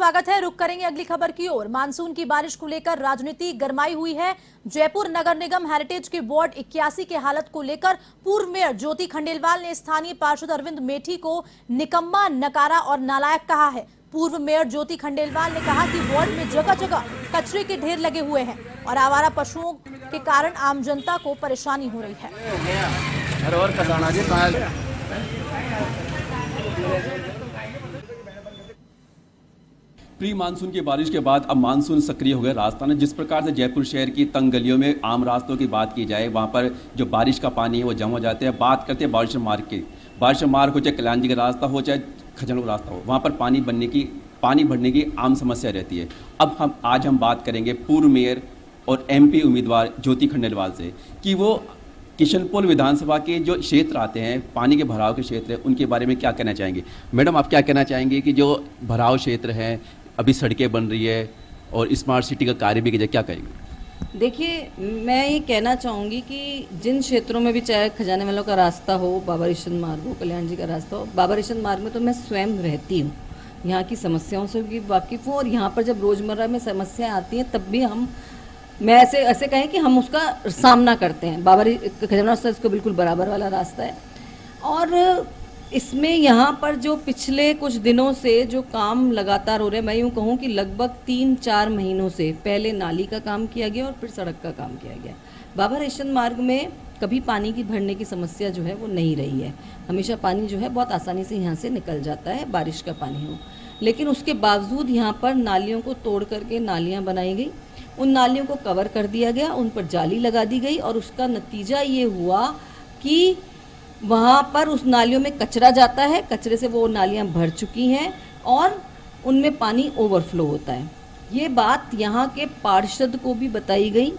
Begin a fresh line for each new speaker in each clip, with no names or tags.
स्वागत है। रुक करेंगे अगली खबर की ओर। मानसून की बारिश को लेकर राजनीति गरमाई हुई है। जयपुर नगर निगम हेरिटेज के वार्ड 81 के हालत को लेकर पूर्व मेयर ज्योति खंडेलवाल ने स्थानीय पार्षद अरविंद मेठी को निकम्मा, नकारा और नालायक कहा है। पूर्व मेयर ज्योति खंडेलवाल ने कहा कि वार्ड में जगह जगह कचरे के ढेर लगे हुए हैं और आवारा पशुओं के कारण आम जनता को परेशानी हो रही है।
प्री मानसून की बारिश के बाद अब मानसून सक्रिय हो गया राजस्थान में। जिस प्रकार से जयपुर शहर की तंग गलियों में आम रास्तों की बात की जाए, वहां पर जो बारिश का पानी है वो जमा हो जाते हैं। बात करते हैं बारिश मार्ग की। बारिश मार्ग हो चाहे कल्याण जी का रास्ता हो चाहे खजनों का रास्ता हो, वहाँ पर पानी भरने की आम समस्या रहती है। अब आज हम बात करेंगे पूर्व मेयर और MP उम्मीदवार ज्योति खंडेलवाल से कि वो किशनपोल विधानसभा के जो क्षेत्र आते हैं, पानी के भराव के क्षेत्र है, उनके बारे में क्या कहना चाहेंगे। मैडम, आप क्या कहना चाहेंगे कि जो भराव क्षेत्र हैं, अभी सड़कें बन रही है और स्मार्ट सिटी का कार्य भी किया, क्या कहेंगे।
देखिए, मैं ये कहना चाहूँगी कि जिन क्षेत्रों में भी चाहे खजाने वालों का रास्ता हो, बाबा रिशन मार्ग हो, कल्याण जी का रास्ता हो, बाबा रिशन मार्ग में तो मैं स्वयं रहती हूँ, यहाँ की समस्याओं से भी वाकिफ़ हूँ। और यहाँ पर जब रोज़मर्रा में समस्याएं आती हैं तब भी मैं ऐसे कहें कि हम उसका सामना करते हैं। खजाना रास्ता इसको बिल्कुल बराबर वाला रास्ता है। और इसमें यहाँ पर जो पिछले कुछ दिनों से जो काम लगातार हो रहे हैं, मैं यूँ कहूँ कि लगभग 3-4 महीनों से पहले नाली का काम किया गया और फिर सड़क का काम किया गया। बाबा रेशन मार्ग में कभी पानी की भरने की समस्या जो है वो नहीं रही है। हमेशा पानी जो है बहुत आसानी से यहाँ से निकल जाता है, बारिश का पानी हो। लेकिन उसके बावजूद यहाँ पर नालियों को तोड़ करके नालियाँ बनाई गई, उन नालियों को कवर कर दिया गया, उन पर जाली लगा दी गई और उसका नतीजा ये हुआ कि वहाँ पर उस नालियों में कचरा जाता है, कचरे से वो नालियाँ भर चुकी हैं और उनमें पानी ओवरफ्लो होता है। ये बात यहाँ के पार्षद को भी बताई गई।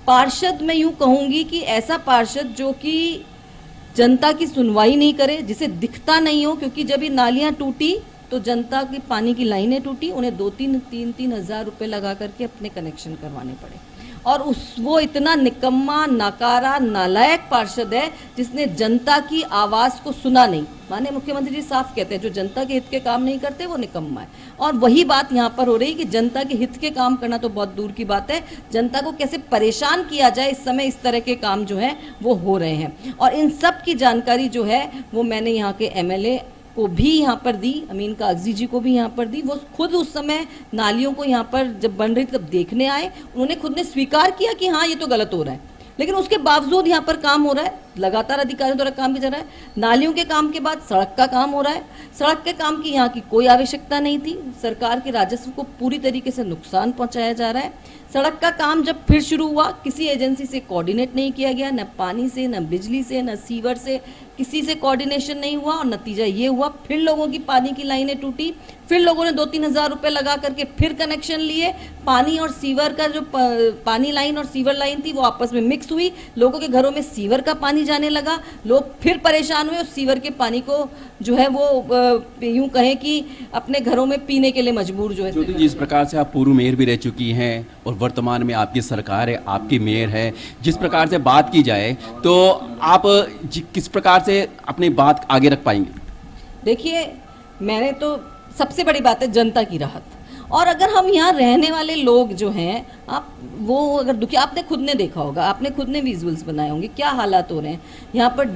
पार्षद मैं यूँ कहूँगी कि ऐसा पार्षद जो कि जनता की सुनवाई नहीं करे, जिसे दिखता नहीं हो, क्योंकि जब ये नालियाँ टूटी तो जनता की पानी की लाइनें टूटी, उन्हें 2-3 हज़ार रुपये लगा करके अपने कनेक्शन करवाने पड़े। और वो इतना निकम्मा, नकारा, नालायक पार्षद है जिसने जनता की आवाज़ को सुना नहीं। माने मुख्यमंत्री जी साफ कहते हैं जो जनता के हित के काम नहीं करते वो निकम्मा है। और वही बात यहाँ पर हो रही कि जनता के हित के काम करना तो बहुत दूर की बात है, जनता को कैसे परेशान किया जाए, इस समय इस तरह के काम जो है वो हो रहे हैं। और इन सब की जानकारी जो है वो मैंने यहाँ के MLA को भी यहाँ पर दी, अमीन कागजी जी को भी यहाँ पर दी। वो खुद उस समय नालियों को यहाँ पर जब बन रही थी तब देखने आए, उन्होंने खुद ने स्वीकार किया कि हाँ ये तो गलत हो रहा है। लेकिन उसके बावजूद यहाँ पर काम हो रहा है, लगातार अधिकारियों द्वारा काम किया जा रहा है। नालियों के काम के बाद सड़क का काम हो रहा है। सड़क के काम की यहाँ की कोई आवश्यकता नहीं थी, सरकार के राजस्व को पूरी तरीके से नुकसान पहुँचाया जा रहा है। सड़क का काम जब फिर शुरू हुआ, किसी एजेंसी से कोऑर्डिनेट नहीं किया गया, न पानी से, न बिजली से, न सीवर से, किसी से कोऑर्डिनेशन नहीं हुआ। और नतीजा ये हुआ, फिर लोगों की पानी की लाइनें टूटी, फिर लोगों ने 2-3 हज़ार रुपये लगा करके फिर कनेक्शन लिए। पानी और सीवर का जो पानी लाइन और सीवर लाइन थी वो आपस में मिक्स हुई, लोगों के घरों में सीवर का पानी जाने लगा, लोग फिर परेशान हुए और सीवर के पानी को जो है वो यूँ कहें कि अपने घरों में पीने के लिए मजबूर जो है।
जिस प्रकार से आप पूर्व मेयर भी रह चुकी हैं और वर्तमान में आपकी सरकार है, आपकी मेयर है, जिस प्रकार से बात की जाए तो आप किस प्रकार से अपनी बात आगे रख पाएंगे।
देखिए, मैंने तो सबसे बड़ी बात है जनता की राहत। और अगर हम यहाँ रहने वाले लोग जो हैं, आप वो अगर दुखी, आपने खुद ने देखा होगा, आपने खुद ने विजुअल्स बनाए होंगे क्या हालात हो रहे हैं। यहाँ पर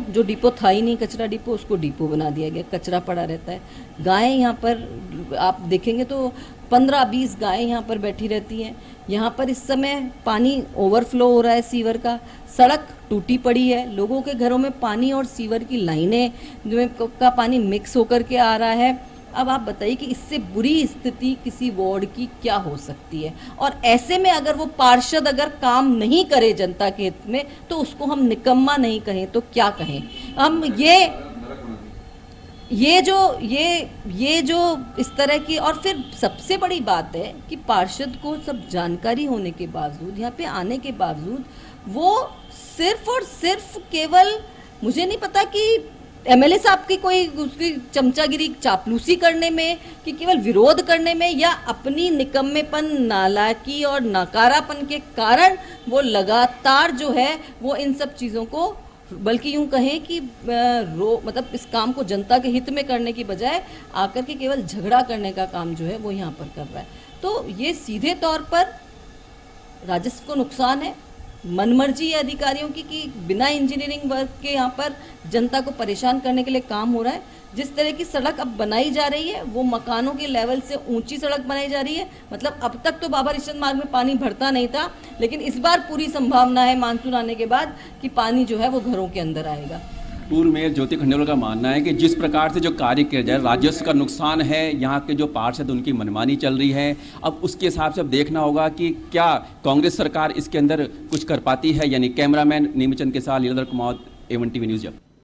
जो डिपो था ही नहीं, कचरा डिपो, उसको डिपो बना दिया गया, कचरा पड़ा रहता है। गायें यहाँ पर आप देखेंगे तो 15-20 गायें यहाँ पर बैठी रहती हैं। यहाँ पर इस समय पानी ओवरफ्लो हो रहा है सीवर का, सड़क टूटी पड़ी है, लोगों के घरों में पानी और सीवर की लाइनें का पानी मिक्स होकर के आ रहा है। अब आप बताइए कि इससे बुरी स्थिति किसी वार्ड की क्या हो सकती है। और ऐसे में अगर वो पार्षद अगर काम नहीं करे जनता के हित में तो उसको हम निकम्मा नहीं कहें तो क्या कहें हम। ये जो इस तरह की, और फिर सबसे बड़ी बात है कि पार्षद को सब जानकारी होने के बावजूद, यहाँ पे आने के बावजूद, वो सिर्फ और सिर्फ केवल, मुझे नहीं पता कि MLA साहब की कोई उसकी चमचागिरी, चापलूसी करने में, कि केवल विरोध करने में, या अपनी निकम्मेपन, नालायकी और नकारापन के कारण वो लगातार जो है वो इन सब चीज़ों को बल्कि यूं कहें कि मतलब इस काम को जनता के हित में करने की बजाय आकर के केवल झगड़ा करने का काम जो है वो यहाँ पर कर रहा है। तो ये सीधे तौर पर राजस्व को नुकसान है, मनमर्जी है अधिकारियों की कि बिना इंजीनियरिंग वर्क के यहाँ पर जनता को परेशान करने के लिए काम हो रहा है। जिस तरह की सड़क अब बनाई जा रही है वो मकानों के लेवल से ऊंची सड़क बनाई जा रही है। मतलब अब तक तो बाबा रिश्चंद मार्ग में पानी भरता नहीं था, लेकिन इस बार पूरी संभावना है मानसून आने के बाद कि पानी जो है वो घरों के अंदर आएगा।
पूर्व मेयर ज्योति खंडेलवाल का मानना है कि जिस प्रकार से जो कार्य किया जाए राजस्व का नुकसान है, यहाँ के जो पार्षद उनकी मनमानी चल रही है। अब उसके हिसाब से अब देखना होगा कि क्या कांग्रेस सरकार इसके अंदर कुछ कर पाती है। यानी कैमरामैन नीमचंद के साथ Leeladhar Kumar, A1 TV news.